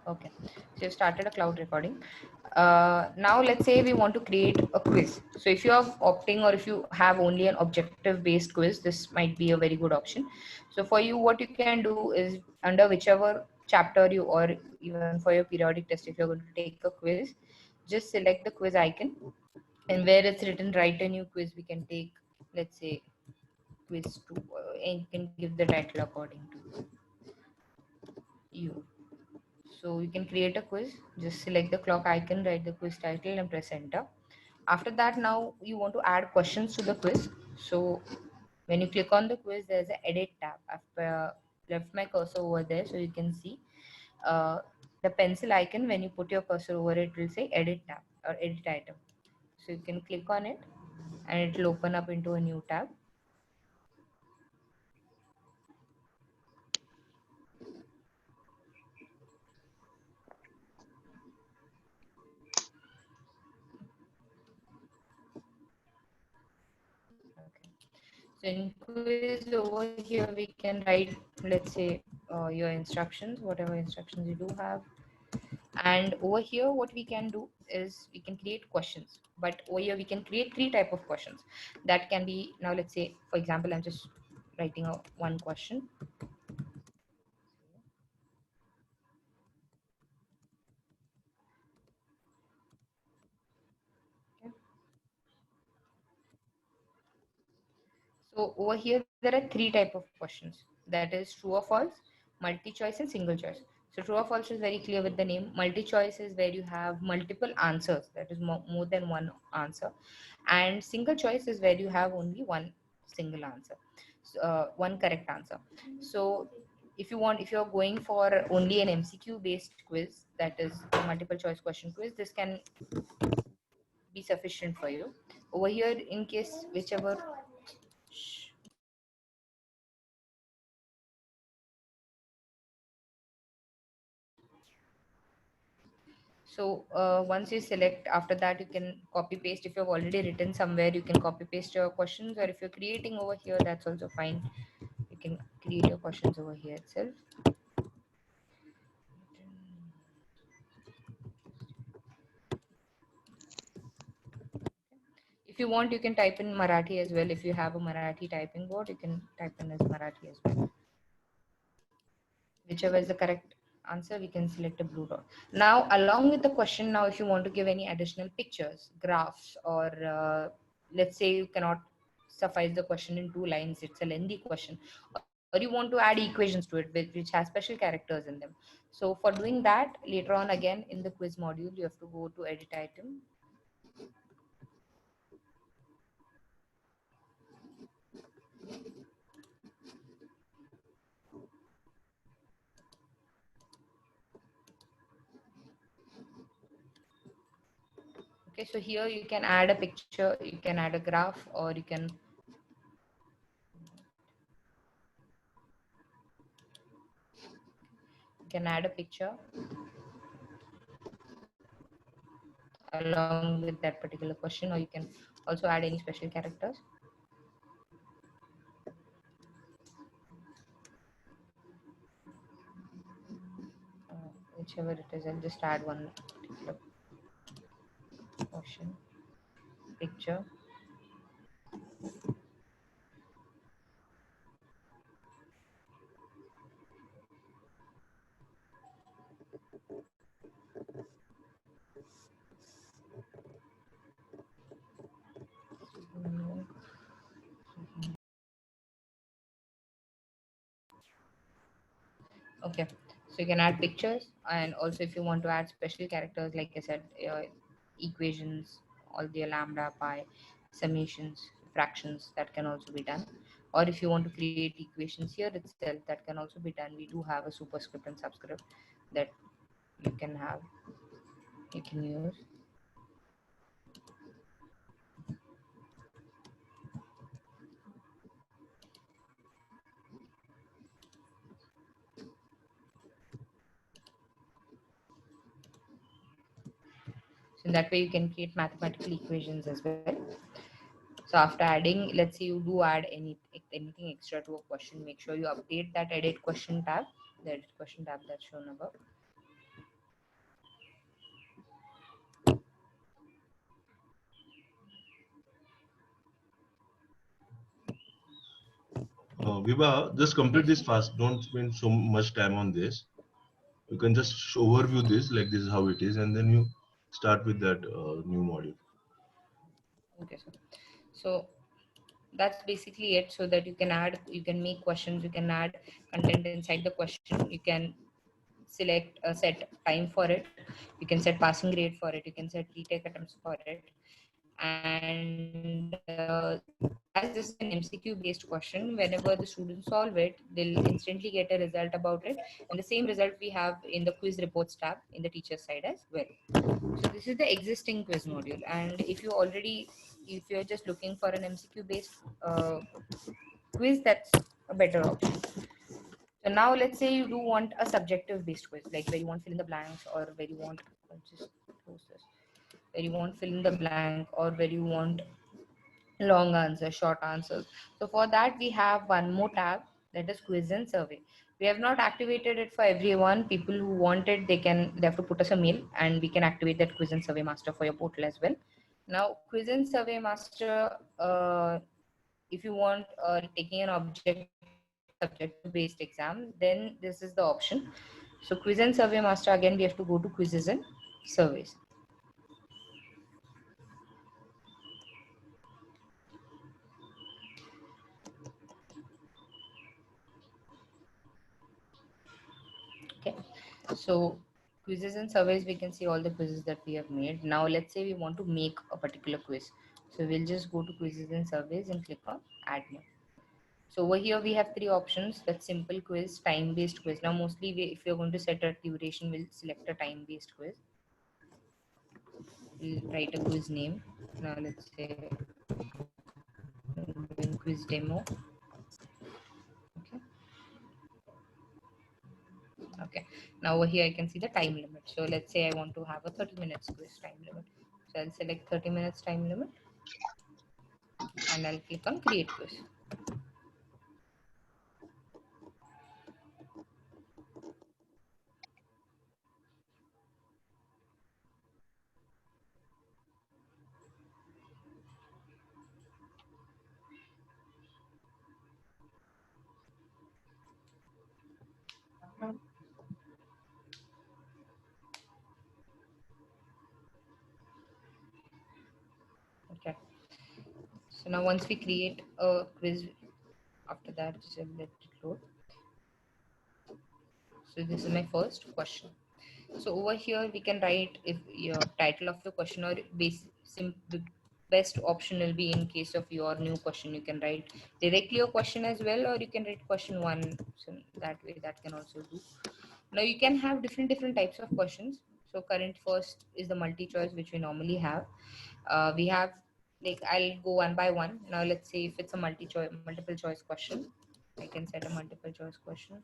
Okay, so you started a cloud recording. Now let's say we want to create a quiz. So if you are opting, or if you have only an objective based quiz, this might be a very good option. So for you, what you can do is, under whichever chapter you, or even for your periodic test, if you're going to take a quiz, just select the quiz icon, and where it's written write a new quiz, we can take, let's say, quiz 2, and you can give the title according to you. So you can create a quiz, just select the clock icon, write the quiz title and press enter. After that, now you want to add questions to the quiz. So when you click on the quiz, there's an edit tab. I've left my cursor over there so you can see uh, the pencil icon. When you put your cursor over it, will say edit tab or edit item. So you can click on it and it will open up into a new tab. Okay. So in quiz over here, we can write, let's say, your instructions, whatever instructions you do have. And over here, what we can do is we can create questions. But over here, we can create three type of questions. That can be, now let's say, for example, I'm just writing a one question. Okay. So over here, there are three type of questions. That is true or false, multi-choice, and single choice. So true or false is very clear with the name. Multi-choice is where you have multiple answers. That is more than one answer. And single choice is where you have only one single answer, one correct answer. So if you're going for only an MCQ based quiz, that is a multiple choice question quiz, this can be sufficient for you. Over here, in case whichever. So once you select, after that you can copy paste. If you've already written somewhere, you can copy paste your questions, or if you're creating over here, that's also fine. You can create your questions over here itself. If you want, you can type in Marathi as well. If you have a Marathi typing board, you can type in as Marathi as well. Whichever is the correct answer, we can select a blue dot. Now, along with the question, now if you want to give any additional pictures, graphs, or let's say you cannot suffice the question in 2 lines, it's a lengthy question, or you want to add equations to it which has special characters in them. So for doing that, later on again in the quiz module, you have to go to edit item. Okay, so here you can add a picture, you can add a graph, or you can add a picture along with that particular question, or you can also add any special characters. Whichever it is, I'll just add one particular question, picture. Okay, so you can add pictures, and also if you want to add special characters, like I said, equations, all the lambda, pi, summations, fractions, that can also be done. Or if you want to create equations here itself, that can also be done. We do have a superscript and subscript that you can have, you can use. So in that way, you can create mathematical equations as well. So after adding, let's say you do add anything extra to a question, make sure you update that edit question tab, the edit question tab that's shown above. Vibha, just complete this fast. Don't spend so much time on this. You can just overview this, like this is how it is, and then you start with that new module. Okay, so that's basically it. So that you can make questions, you can add content inside the question, you can select set time for it, you can set passing grade for it, you can set retake attempts for it. And as this is an MCQ based question, whenever the students solve it, they'll instantly get a result about it, and the same result we have in the quiz reports tab in the teacher side as well. So this is the existing quiz module, and if you're just looking for an MCQ based quiz, that's a better option. So now let's say you do want a subjective based quiz, like where you want fill in the blanks, or where you want, I'll just close this, where you want fill in the blank, or where you want long answers, short answers. So for that we have one more tab, that is quiz and survey. We have not activated it for everyone. People who want it, they have to put us a mail, and we can activate that quiz and survey master for your portal as well. Now quiz and survey master, if you want taking an objective based exam, then this is the option. So quiz and survey master, again we have to go to quizzes and surveys. Okay, so quizzes and surveys, we can see all the quizzes that we have made. Now let's say we want to make a particular quiz, so we'll just go to quizzes and surveys and click on add new. So over here we have three options, that's simple quiz, time based quiz. Now mostly if you're going to set a duration, we'll select a time based quiz. We'll write a quiz name. Now let's say I'm doing quiz demo. Okay. Okay, now over here I can see the time limit. So let's say I want to have a 30 minutes quiz time limit. So I'll select 30 minutes time limit, and I'll click on create quiz. Okay, so now once we create a quiz, after that just let it load. So this is my first question. So over here we can write if your title of your question, or the best option will be in case of your new question, you can write directly your question as well, or you can write question one. So that way that can also do. Now you can have different types of questions. So current first is the multi choice, which we normally have. We have, like, I'll go one by one. Now let's say if it's a multiple choice question, I can set a multiple choice question.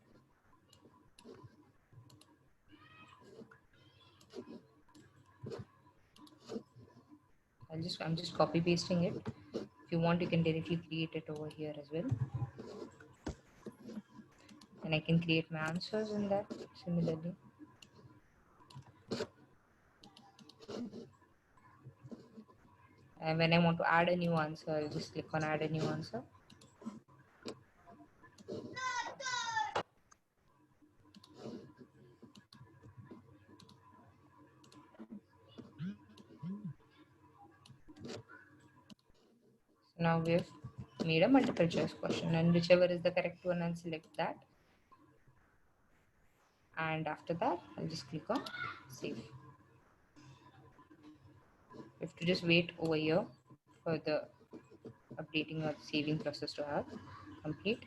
I'm just copy pasting it. If you want, you can directly create it over here as well, and I can create my answers in that similarly. And when I want to add a new answer, I'll just click on add a new answer. So now we've made a multiple choice question, and whichever is the correct one, I'll select that. And after that, I'll just click on save. You have to just wait over here for the updating or saving process to have complete.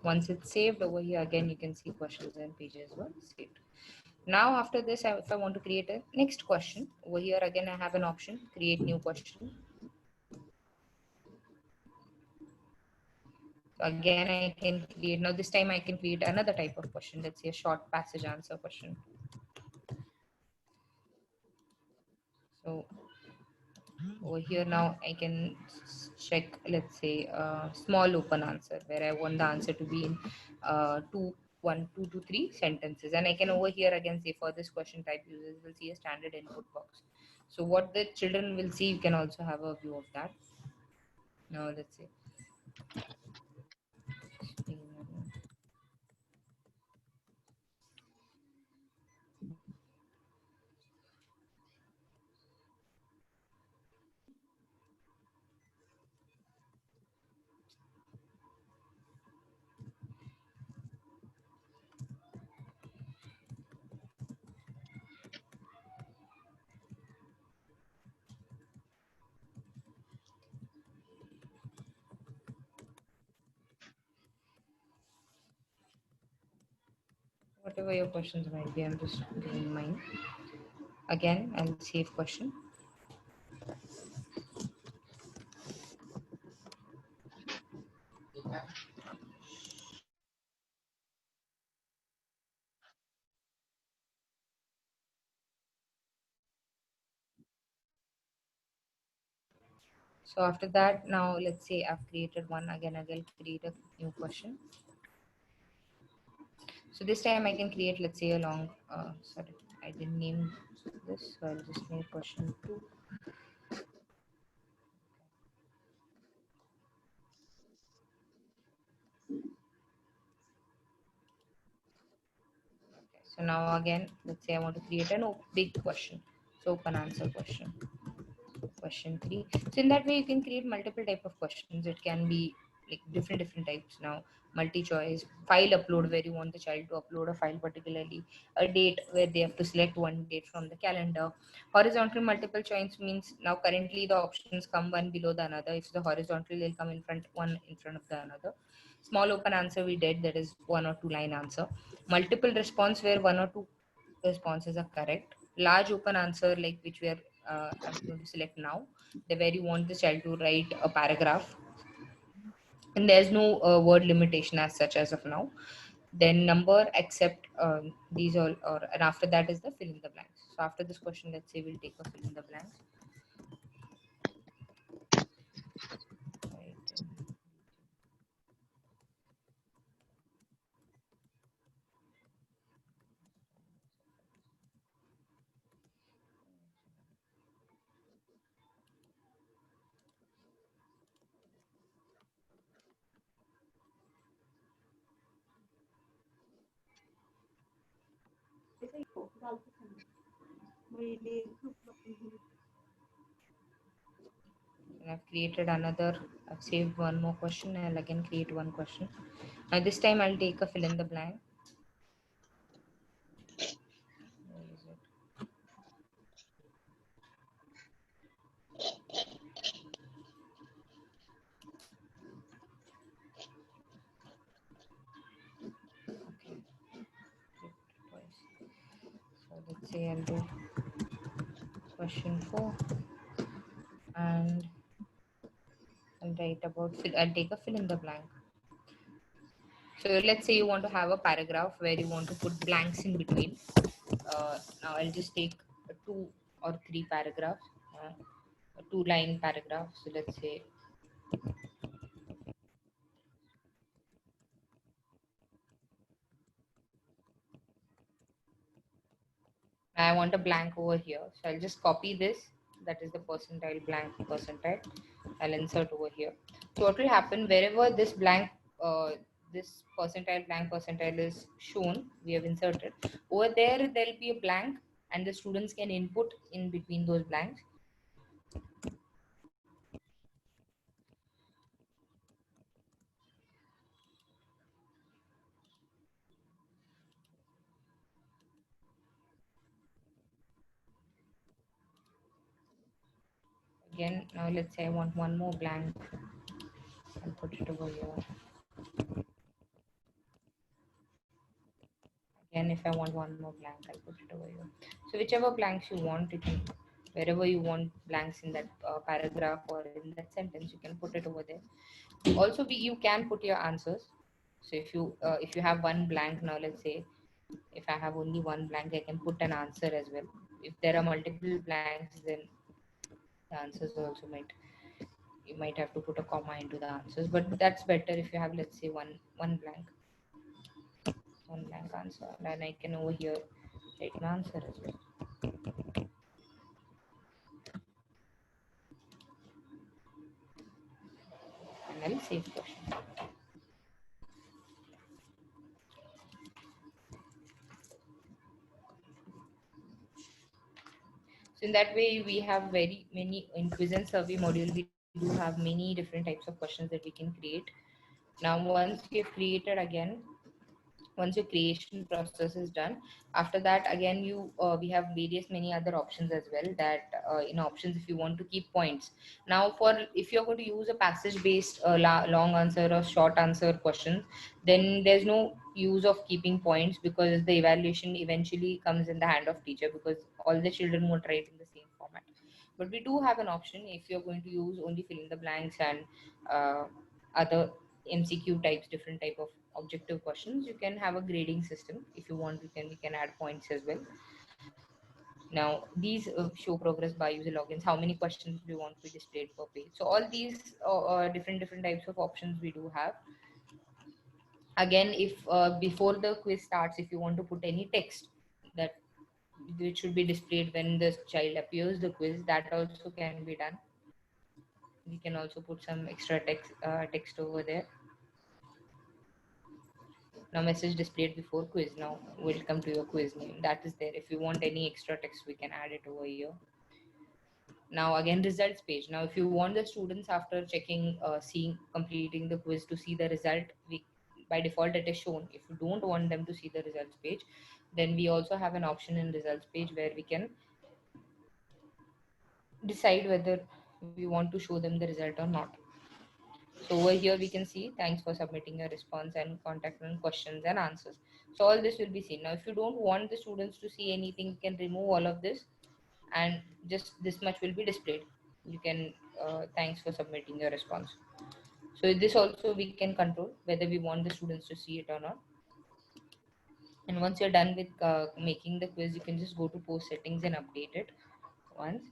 Once it's saved over here, again you can see questions and pages were saved. Now after this, if I want to create a next question, over here again I have an option, create new question. So again I can create, now this time I can create another type of question, let's say a short passage answer question. So over here now I can check, let's say small open answer, where I want the answer to be in two to three sentences, and I can over here again say for this question type, users will see a standard input box. So what the children will see, you can also have a view of that. Now let's say whatever your questions might be, I'm just giving mine. Again, I'll save question. So after that, now let's say I've created one. Again, I'll create a new question. So this time I can create, let's say, a long, sorry, I didn't name this, so I'll just name question 2. Okay, so now again, let's say I want to create a big question. So open answer question. Question 3. So in that way you can create multiple type of questions. It can be like different types. Now multi choice, file upload, where you want the child to upload a file, particularly a date where they have to select one date from the calendar. Horizontal multiple choice means now currently the options come one below the another. If the horizontal, they'll come in front, one in front of the another. Small open answer we did, that is 1 or 2 line answer. Multiple response, where 1 or 2 responses are correct. Large open answer, like which we are I'm going to select now, the where you want the child to write a paragraph, and there's no word limitation as such as of now. Then number, except these all, or and after that is the fill in the blanks. So after this question, let's say we'll take a fill in the blanks. Right. And I've created another, I've saved one more question, and I'll again create one question. Now this time I'll take a fill in the blank. Where is it? Okay. Twice. So let's say I'll do question 4, and I'll write about I'll take a fill in the blank. So let's say you want to have a paragraph where you want to put blanks in between. Now I'll just take a 2 or 3 paragraphs, a 2 line paragraph. So let's say I want a blank over here. So I'll just copy this. That is the percentile, blank percentile. I'll insert over here. So what will happen, wherever this blank, this percentile, blank percentile is shown, we have inserted. Over there, there'll be a blank, and the students can input in between those blanks. Again, now let's say I want one more blank. I'll put it over here. Again, if I want one more blank, I'll put it over here. So whichever blanks you want, you can, wherever you want blanks in that paragraph or in that sentence, you can put it over there. Also, you can put your answers. So if you have one blank, now let's say if I have only one blank, I can put an answer as well. If there are multiple blanks, then the answers also might, you might have to put a comma into the answers, but that's better if you have, let's say, one blank answer, and I can over here write an answer as well. I'll save question. So in that way, we have very many in quiz and survey module. We do have many different types of questions that we can create. Now, once we have created again, once your creation process is done, after that again we have various many other options as well, that in options, if you want to keep points. Now, for if you're going to use a passage based long answer or short answer questions, then there's no use of keeping points, because the evaluation eventually comes in the hand of teacher, because all the children won't write in the same format. But we do have an option, if you're going to use only fill in the blanks and other MCQ types, different type of objective questions, you can have a grading system. If you want, we can add points as well. Now these show progress by user logins, how many questions we want to be displayed per page. So all these different types of options we do have. Again, if before the quiz starts, if you want to put any text that which should be displayed when the child appears the quiz, that also can be done. We can also put some extra text over there. Now message displayed before quiz. Now welcome to your quiz name, that is there. If you want any extra text, we can add it over here. Now again, results page. Now if you want the students, after checking seeing completing the quiz, to see the result, we by default it is shown. If you don't want them to see the results page, then we also have an option in results page where we can decide whether we want to show them the result or not. So over here we can see thanks for submitting your response and contact and questions and answers. So all this will be seen. Now if you don't want the students to see anything, you can remove all of this and just this much will be displayed. You can thanks for submitting your response. So this also we can control whether we want the students to see it or not. And once you're done with making the quiz, you can just go to post settings and update it once.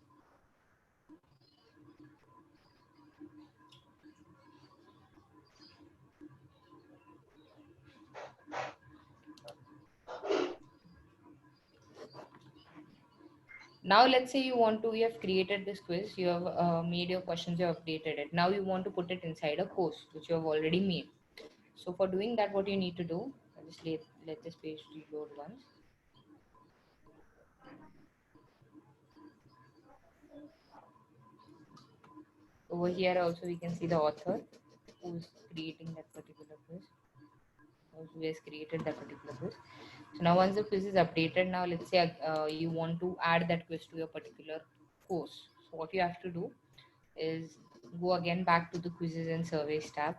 Now let's say you have created this quiz, you have made your questions, you have updated it. Now you want to put it inside a course which you have already made. So for doing that, what you need to do, I'll just let this page reload once. Over here also we can see the author who's creating that particular quiz, who has created that particular quiz. So now once the quiz is updated, now let's say you want to add that quiz to your particular course. So what you have to do is go again back to the quizzes and surveys tab.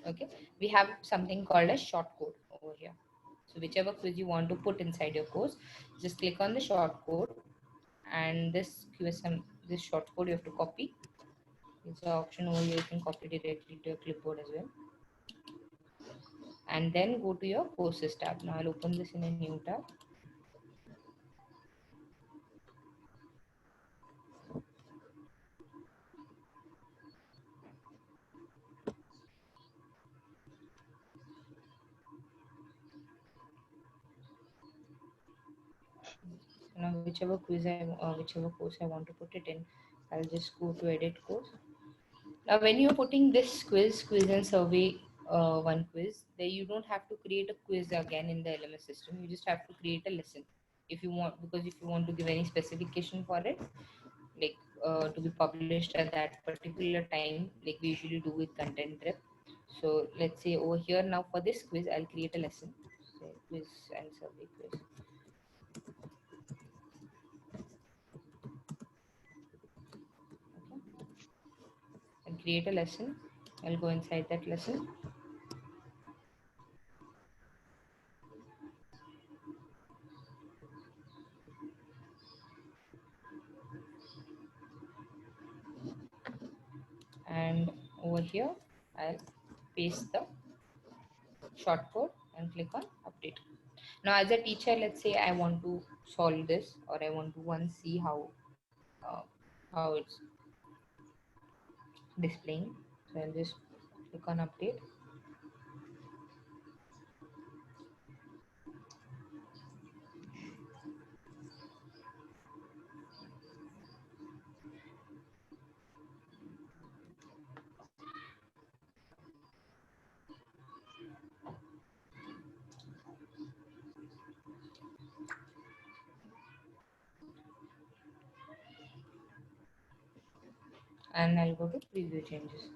Okay, we have something called a short code over here. So whichever quiz you want to put inside your course, just click on the short code, and this QSM, this short code you have to copy. It's an option over here, you can copy directly to your clipboard as well. And then go to your courses tab. Now I'll open this in a new tab. Now whichever course I want to put it in, I'll just go to edit course. Now when you're putting this quiz and survey one quiz, there you don't have to create a quiz again in the LMS system. You just have to create a lesson if you want, because if you want to give any specification for it, like to be published at that particular time, like we usually do with content rep. So let's say over here, now for this quiz I'll create a lesson. So quiz and survey quiz. Okay, I'll create a lesson. I'll go inside that lesson. And over here I'll paste the short code and click on update. Now as a teacher, let's say I want to solve this, or I want to once see uh, how it's displaying. So I'll just click on update. and I'll go to preview changes.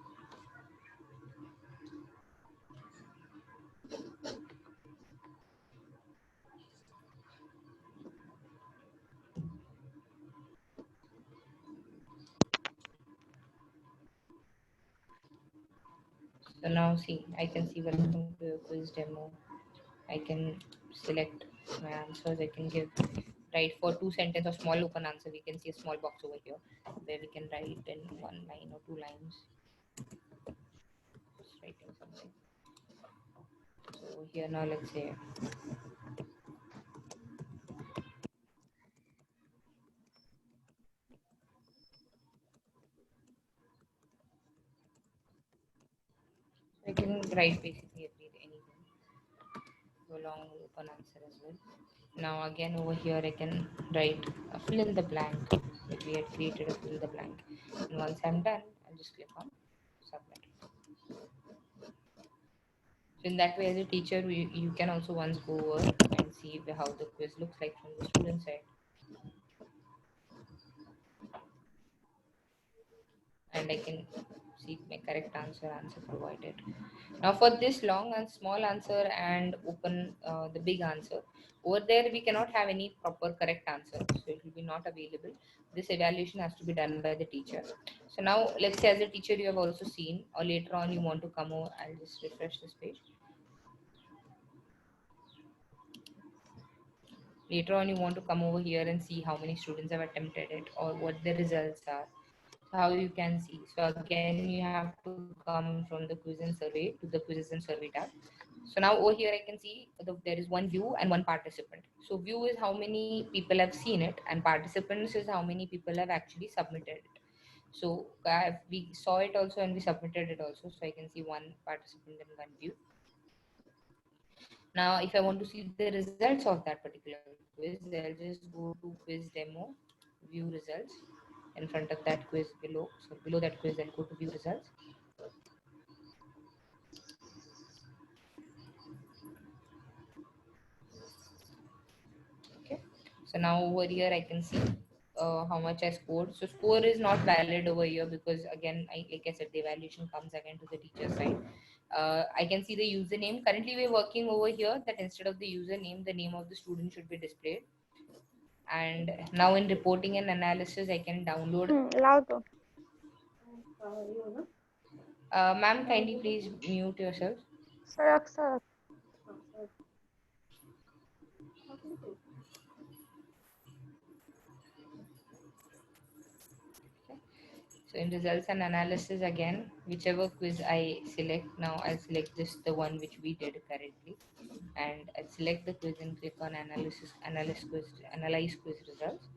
So now see, I can see welcome to your quiz demo. I can select my answers. I can give write for 2 sentences or small open answer. We can see a small box over here where we can write in 1 line or 2 lines. Just writing something. So here now let's say I can write basically anything. Go along with open answer as well. Now again over here I can write a fill in the blank. If we had created a fill in the blank. And once I'm done, I'll just click on submit. So in that way, as a teacher, you can also once go over and see how the quiz looks like from the student side. And I can see my correct answer provided. Now for this long and small answer and open the big answer, over there we cannot have any proper correct answer, so it will be not available. This evaluation has to be done by the teacher. So now let's say as a teacher you have also seen, or later on you want to come over. I'll just refresh this page. Later on you want to come over here and see how many students have attempted it or what the results are. So how you can see, so again you have to come from the quiz and survey to the quizzes and survey tab. So now over here I can see there is one view and one participant. So view is how many people have seen it, and participants is how many people have actually submitted it. So we saw it also and we submitted it also, so I can see one participant and one view. Now if I want to see the results of that particular quiz, I'll just go to quiz demo, view results. In front of that quiz below, so below that quiz I'll go to view results. Okay, so now over here I can see how much I scored. So score is not valid over here because again, like I said, the evaluation comes again to the teacher side. I can see the username. Currently we're working over here that instead of the username, the name of the student should be displayed. And now in reporting and analysis, I can download. Loud. Ma'am, kindly please mute yourself. Sir. So in results and analysis again, whichever quiz I select, now I'll select just the one which we did currently, and I'll select the quiz and click on analyze quiz results.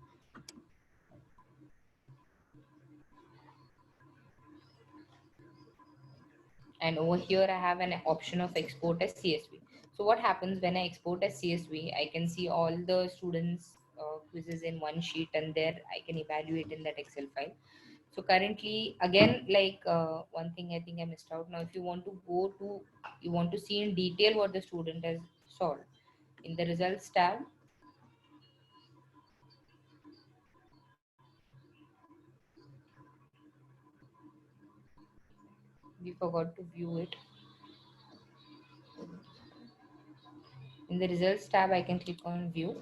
And over here I have an option of export as CSV. So what happens when I export as CSV, I can see all the students quizzes in one sheet, and there I can evaluate in that Excel file. So currently again, like one thing I think I missed out. Now if you want to go to, you want to see in detail what the student has solved, in the results tab, we forgot to view it. In the results tab I can click on view.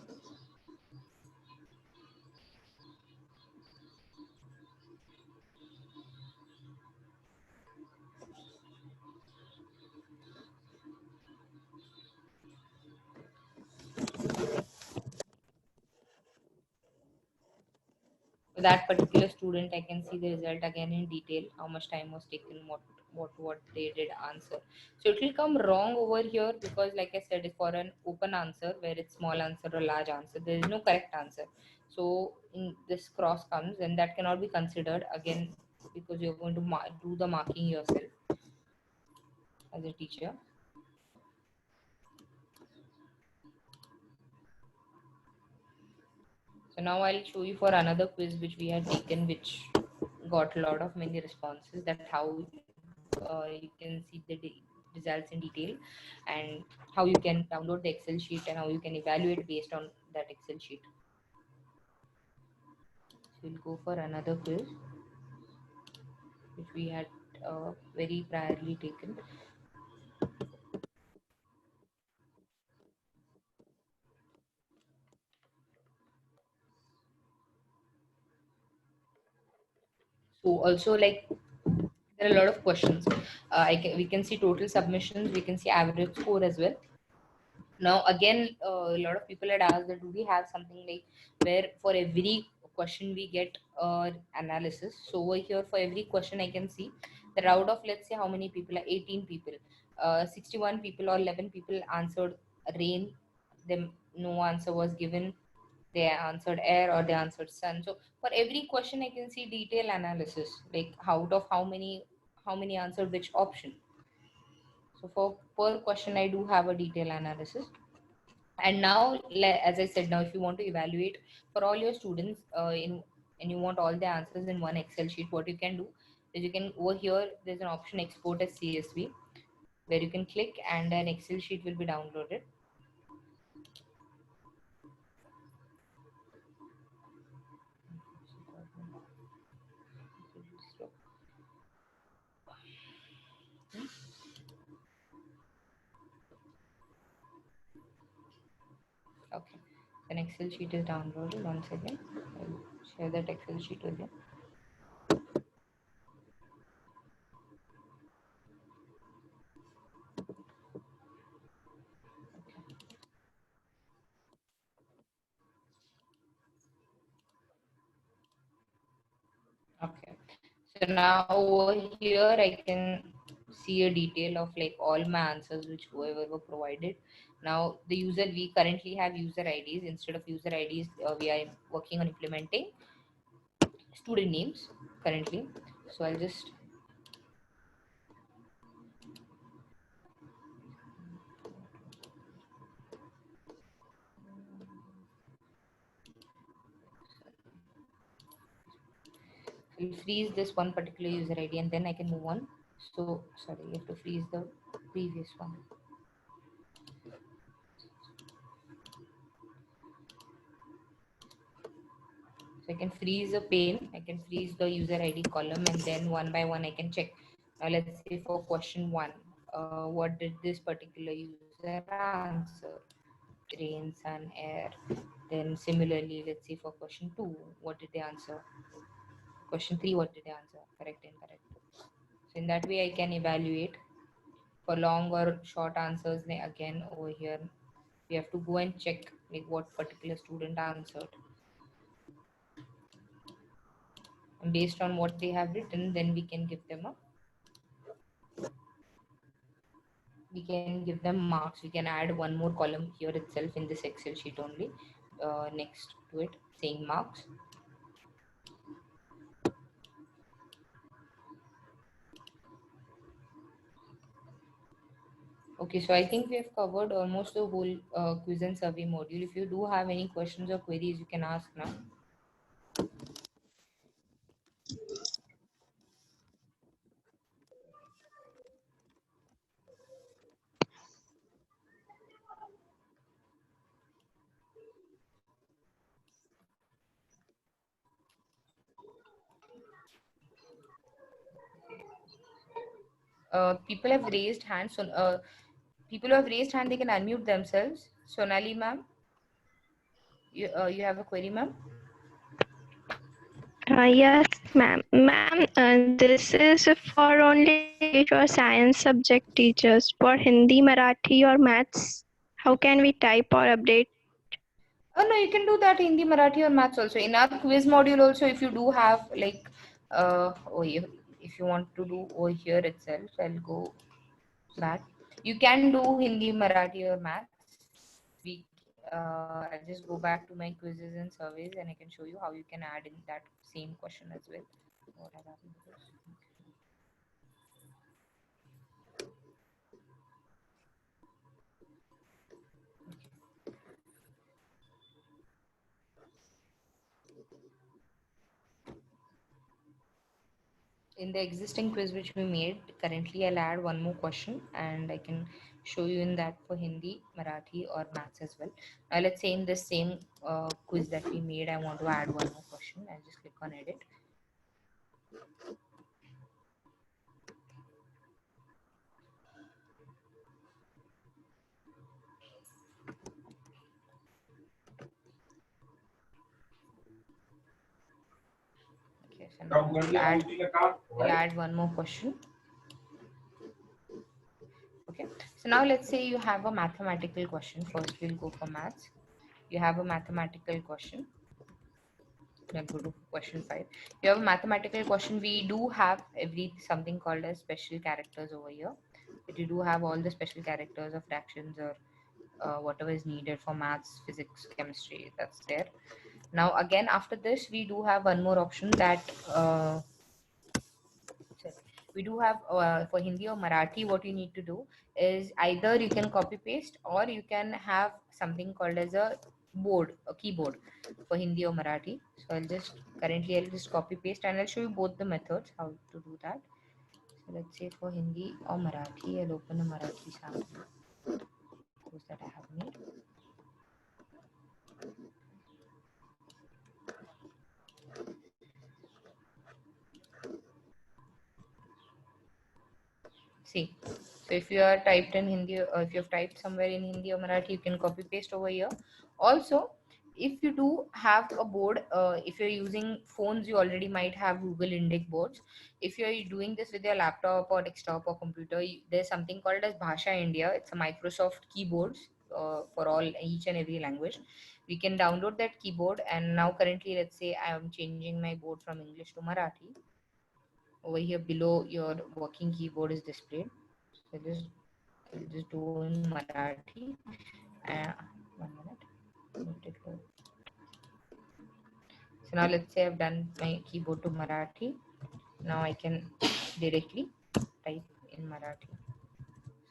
For that particular student I can see the result again in detail, how much time was taken, what they did answer. So it will come wrong over here because like I said, for an open answer where it's small answer or large answer, there is no correct answer. So in this cross comes, and that cannot be considered again because you're going to do the marking yourself as a teacher. So now I'll show you for another quiz which we had taken, which got a lot of many responses, that how you can see the results in detail, and how you can download the Excel sheet and how you can evaluate based on that Excel sheet. So we'll go for another quiz. which we had very priorly taken. So also like there are a lot of questions. We can see total submissions, we can see average score as well. Now again, a lot of people had asked that do we have something like where for every question we get analysis. So over here for every question I can see that out of, let's say, how many people are 18 people, 61 people or 11 people answered rain, them no answer was given, they answered air or they answered sun. So for every question I can see detailed analysis, like out of how many answered which option. So for per question I do have a detailed analysis. And now as I said, now if you want to evaluate for all your students in and you want all the answers in one Excel sheet, what you can do is you can, over here there's an option export as CSV, where you can click and an Excel sheet will be downloaded. Okay, an Excel sheet is downloaded. One second, I'll share that Excel sheet with you. Okay, so now over here I can see a detail of like all my answers which whoever were provided. Now the user, we currently have user IDs. Instead of user IDs, we are working on implementing student names currently. So I'll just I'll freeze this one particular user ID and then I can move on. So sorry, you have to freeze the previous one. So I can freeze a pane, I can freeze the user ID column, and then one by one I can check. Now let's say for question one, what did this particular user answer? Rain, sun, air. Then similarly, let's see for question two, what did they answer? Question three, what did they answer? Correct, incorrect. So in that way, I can evaluate for long or short answers. Again, over here, we have to go and check like what particular student answered. And based on what they have written, then we can give them marks. We can add one more column here itself in this Excel sheet only, next to it saying marks. Okay, so I think we have covered almost the whole quiz and survey module. If you do have any questions or queries, you can ask now. People have raised hands. So people who have raised hand, they can unmute themselves. Sonali ma'am, you have a query, ma'am? Yes, ma'am. Ma'am, this is for only English or science subject teachers. For Hindi, Marathi, or maths, how can we type or update? Oh no, you can do that in Hindi, Marathi, or maths also. In our quiz module also, if you do have like, if you want to do over here itself, I'll go back. You can do Hindi, Marathi, or maths. I'll just go back to my quizzes and surveys, and I can show you how you can add in that same question as well. What has happened to this? In the existing quiz which we made, currently I'll add one more question and I can show you in that for Hindi, Marathi, or maths as well. Now let's say in the same quiz that we made, I want to add one more question. I'll just click on edit. Okay, so now we'll add one more question. Okay, so now let's say you have a mathematical question. First, we'll go for maths. You have a mathematical question. Let's go to question 5. You have a mathematical question. We do have something called as special characters over here. But you do have all the special characters of fractions or whatever is needed for maths, physics, chemistry. That's there. Now again, after this, we do have one more option that we do have for Hindi or Marathi. What you need to do is either you can copy paste or you can have something called as a keyboard for Hindi or Marathi. So I'll just copy paste and I'll show you both the methods how to do that. So let's say for Hindi or Marathi, I'll open a Marathi sample course that I have made. See, so if you are typed in Hindi or if you have typed somewhere in Hindi or Marathi, you can copy paste over here. Also, if you do have a board, if you're using phones, you already might have Google Indic boards. If you're doing this with your laptop or desktop or computer, there's something called as Bhasha India. It's a Microsoft keyboards for each and every language. We can download that keyboard, and now currently, let's say I am changing my board from English to Marathi. Over here below, your working keyboard is displayed. So I'll just do in Marathi. 1 minute. So now let's say I've done my keyboard to Marathi. Now I can directly type in Marathi.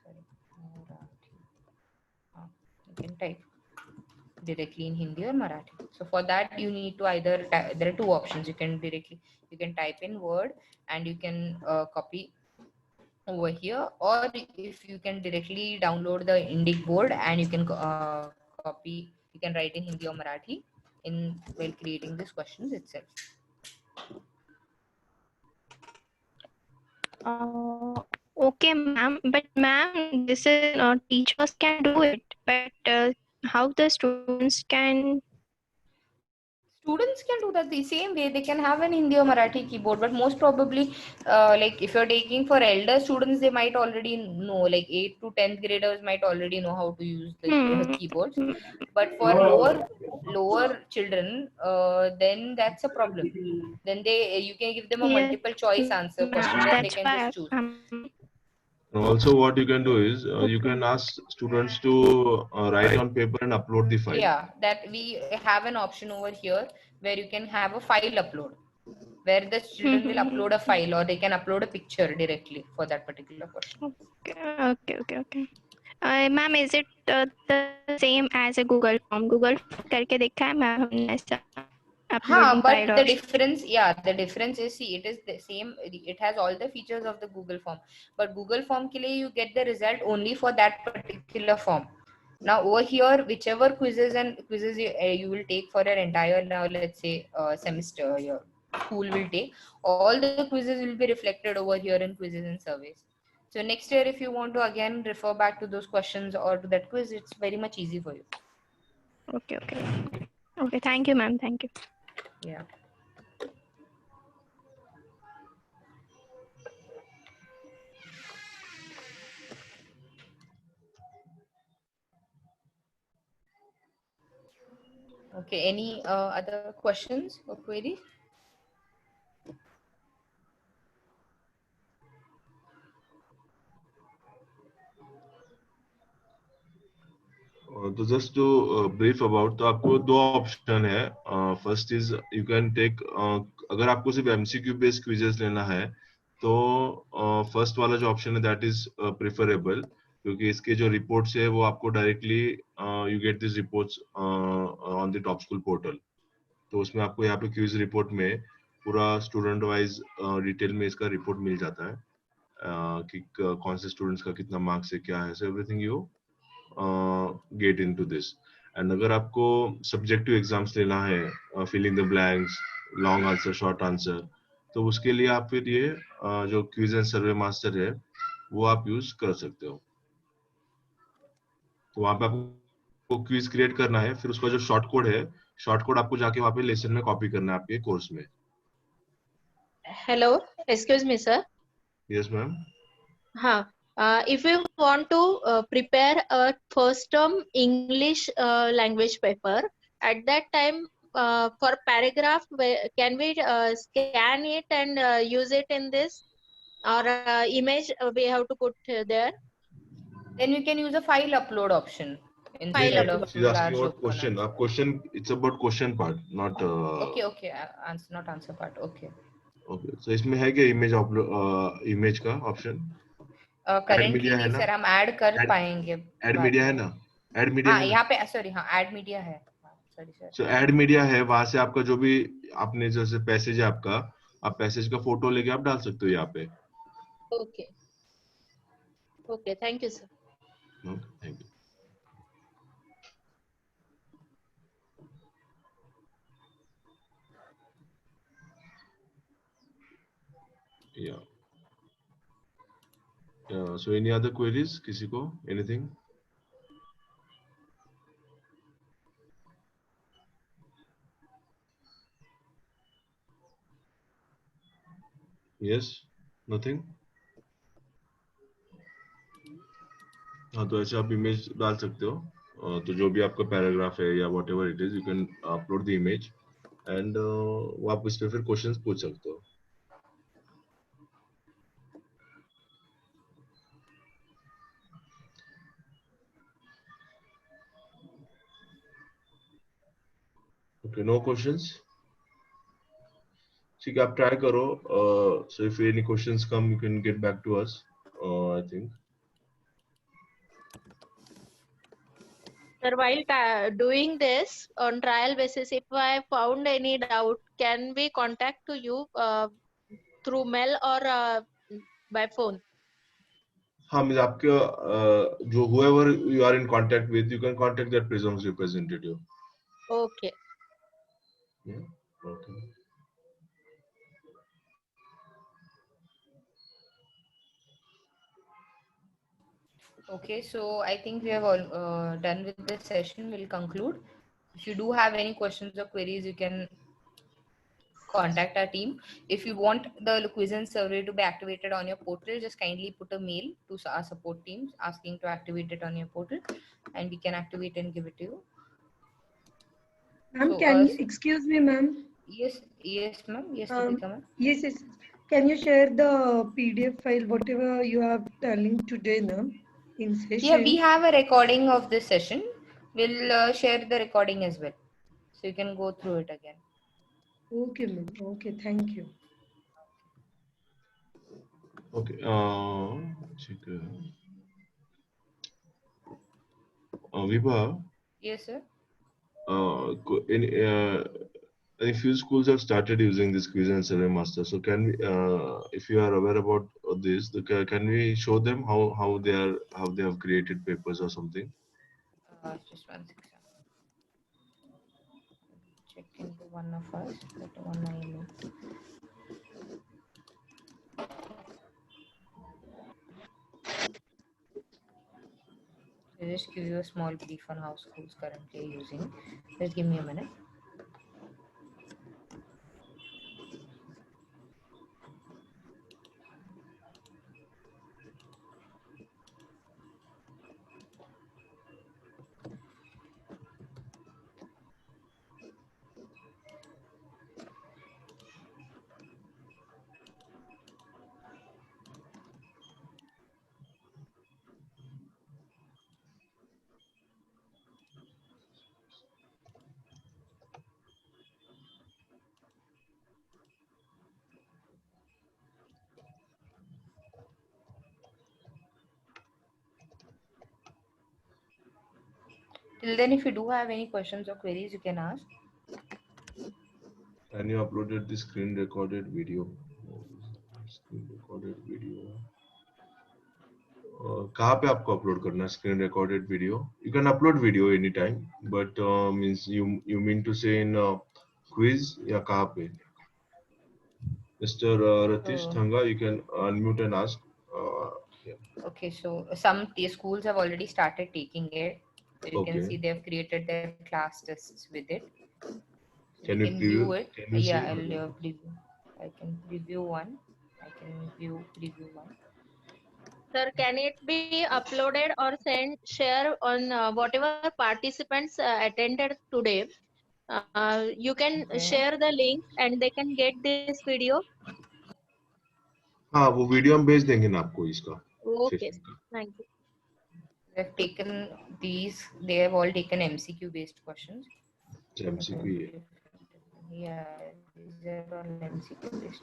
Sorry, Marathi. You can type directly in Hindi or Marathi. So for that you need to either there are two options. You can type in Word and you can copy over here, or if you can directly download the Indic board and you can copy, you can write in Hindi or Marathi while creating these questions itself. Okay, ma'am. But ma'am, this is teachers can do it, but how the students can? Students can do that the same way. They can have an Hindi or Marathi keyboard, but most probably, like if you're taking for elder students, they might already know, like 8th to 10th graders might already know how to use the keyboards. But for lower children, then that's a problem. Then you can give them a multiple choice answer question where they That's can why just choose. Also, what you can do is you can ask students to write on paper and upload the file. Yeah, that we have an option over here where you can have a file upload, where the children will upload a file or they can upload a picture directly for that particular question. Okay. Ma'am, is it the same as a Google Form? Google Form करके देखा है ma'am हमने ऐसा uploading But file the or difference is, see, it is the same. It has all the features of the Google Form, but Google Form के लिए you get the result only for that particular form. Now over here, whichever quizzes you will take for your entire, now let's say semester, your school will take, all the quizzes will be reflected over here in quizzes and surveys. So next year, if you want to again refer back to those questions or to that quiz, it's very much easy for you. Okay. Thank you, ma'am. Thank you. Yeah. Okay, any other questions or queries? तो just to brief about, तो आपको दो option है. First is you can take, अगर आपको सिर्फ MCQ based quizzes लेना है तो फर्स्ट वाला जो ऑप्शन है दैट इज प्रेफरेबल, क्योंकि इसके जो रिपोर्ट्स है वो आपको directly you get this reports on the top school portal. तो उसमें आपको यहाँ पे क्विज रिपोर्ट में पूरा स्टूडेंट वाइज डिटेल में इसका रिपोर्ट मिल जाता है कि कौन से स्टूडेंट्स का कितना मार्क्स है, क्या है, so everything you get into this. And अगर आपको सब्जेक्टिव एग्जाम्स लेना है, filling the blanks, long answer, short answer, तो उसके लिए आप फिर ये जो क्विज एंड सर्वे मास्टर है वो आप यूज कर सकते हो. तो वहां पे आपको क्विज क्रिएट करना है, फिर उसका जो शॉर्ट कोड है, शॉर्ट कोड आपको जाके वहां पे लेसन में कॉपी करना है आपके कोर्स में. Hello, excuse me, sir. Yes, ma'am. If we want to prepare a first term English language paper, at that time for paragraph, can we scan it and use it in this, or image we have to put there? Then you can use a file upload option Yes, File instead but of upload. she's asking large about question. documents. Question. It's about question part, not. Okay, okay. Answer, not answer part. Okay. Okay. So इसमें है क्या image upload image का option? Add currently media है नहीं ना? Sir, हम add कर add पाएंगे ऐड बाद मीडिया है में। ना? ऐड मीडिया हाँ है ना? यहाँ पे सॉरी, हाँ ऐड मीडिया है। Sorry sir. सो ऐड मीडिया है, वहां से आपका जो भी आपने जैसे पैसेज है आपका, आप पैसेज का फोटो लेके आप डाल सकते हो यहाँ पे। Okay. Okay. Thank you, sir. Thank you. या सो एनी अदर क्वेरीज किसी को? एनीथिंग? Yes, nothing? हाँ, तो ऐसे आप इमेज डाल सकते हो। तो जो भी आपका पैराग्राफ है या whatever it is, you can upload the image and वो आप इस पे फिर क्वेश्चंस पूछ सकते हो। Okay, no questions? ठीक है, आप ट्राई करो। So if any questions come you can get back to us, I think. Sir, while doing this on trial basis, if I found any doubt, can we contact to you through mail or by phone? हाँ, mean आपके जो whoever you are in contact with, you can contact that Prism's representative. Okay. Yeah. Okay. Okay, so I think we have all done with this session. We'll conclude. If you do have any questions or queries, you can contact our team. If you want the quiz and survey to be activated on your portal, just kindly put a mail to our support teams asking to activate it on your portal, and we can activate and give it to you. Ma'am, So, excuse me, ma'am. yes, ma'am. Yes, Deepika ma'am. Yes. Can you share the PDF file, whatever you are telling today, ma'am, in session? Yeah, we have a recording of this session. We'll share the recording as well, so you can go through it again. Okay, ma'am. Okay, thank you. Okay. ठीक है। Vibha, Yes, sir. any few schools have started using this quiz and survey master. So can we, if you are aware about this, can we show them how they have created papers or something? Just 1 second. Check into one of us. That one I know. I'll just give you a small brief on how schools currently are using it. Just give me a minute. Till then, if you do have any questions or queries, you can ask. Can you uploaded the screen recorded video? Screen recorded video. कहाँ पे आपको upload करना है screen recorded video? You can upload video anytime, but means you mean to say in quiz या कहाँ पे? Mr. Ratish Thanga, you can unmute and ask. Yeah. Okay, so some schools have already started taking it. So you can Okay. see they've created their class tests with it. Can You you can preview? view it. Can you Yeah, see? I'll preview. I can preview one. I can view preview one. Sir, can it be uploaded or share on whatever participants attended today? You can Okay. share the link and they can get this video. हाँ वो video हम भेज देंगे ना आपको इसका Okay, session का thank you. They've taken these. They have all taken MCQ based questions. MCQ ये Yeah, these are all MCQ based.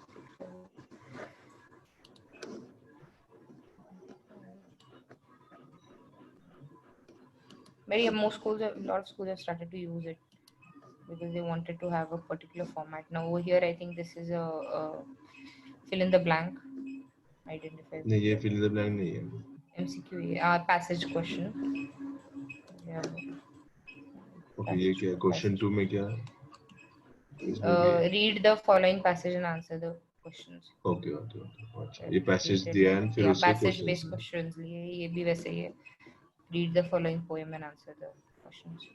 But yeah, most schools, a lot of schools have started to use it because they wanted to have a particular format. Now over here, I think this is a fill in the blank, identify नहीं ये fill the blank नहीं है MCQ, passage question. Yeah, okay ये क्या question 2 में क्या है इसमें भी है read the following passage and answer the questions. Okay okay okay अच्छा ये पैसेज Repeated. दिया है फिर Yeah, उसके passage based क्वेश्चंस questions लिए ये भी वैसे ही है. Read the following poem and answer the questions.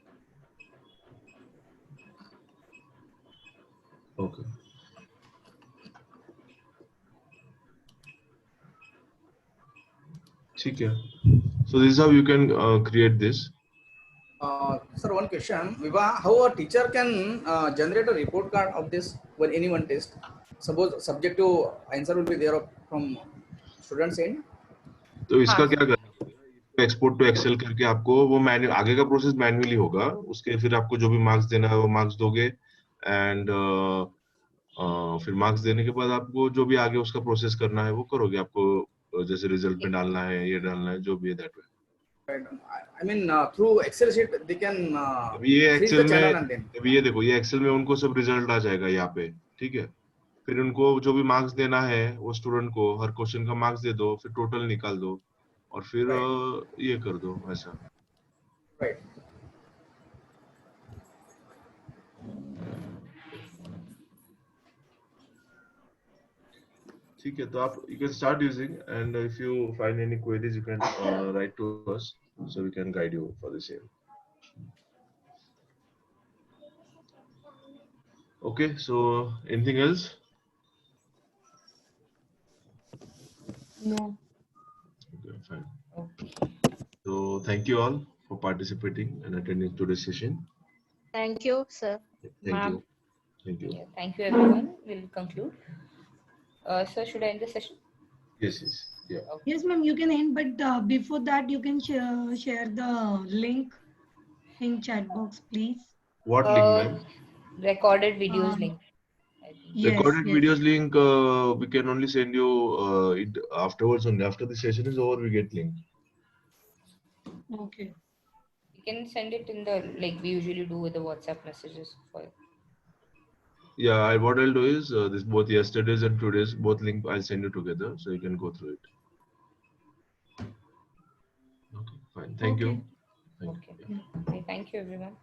Okay ठीक है so this is how you can create this Sir, one question. Viva, how a teacher can generate a report card of this when any one test? Suppose subject to answer will be there from students end. तो इसका हाँ. क्या करना पड़ेगा export to Excel करके आपको वो manual आगे का प्रोसेस मैन्युअली होगा उसके फिर आपको जो भी मार्क्स देना है वो मार्क्स दोगे एंड फिर मार्क्स देने के बाद आपको जो भी आगे उसका प्रोसेस करना है वो करोगे आपको जैसे रिजल्ट में डालना है ये डालना है जो भी है that way Right. I mean, through Excel sheet they can अभी ये freeze एक्सेल the में channel and then. अभी ये देखो ये एक्सेल में उनको सब रिजल्ट आ जाएगा यहाँ पे ठीक है फिर उनको जो भी मार्क्स देना है वो स्टूडेंट को हर क्वेश्चन का मार्क्स दे दो फिर टोटल निकाल दो और फिर Right. ये कर दो ऐसा Right. ठीक है तो आप you can start using and if you find any queries you can write to us so we can guide you for the same. Okay, so anything else? No. Okay, fine. Okay. So thank you all for participating and attending today's session. Thank you, sir. Thank Ma'am. you. Thank you. Yeah, thank you everyone. We'll conclude. Sir, should I end the session? Yes, yes. Yeah. Okay. Yes, ma'am, you can end, but before that, you can share the link in chat box, please. What link, ma'am? Recorded videos Uh, link. I think. Yes, Recorded yes. videos link we can only send you it afterwards only. After the session is over, we get link. Okay. You can send it in the like we usually do with the WhatsApp messages for Yeah, what I'll do is this both yesterday's and today's both link I'll send you together so you can go through it. Okay, fine. Thank you. Okay. Thank Okay. you. Yeah. Okay, thank you everyone.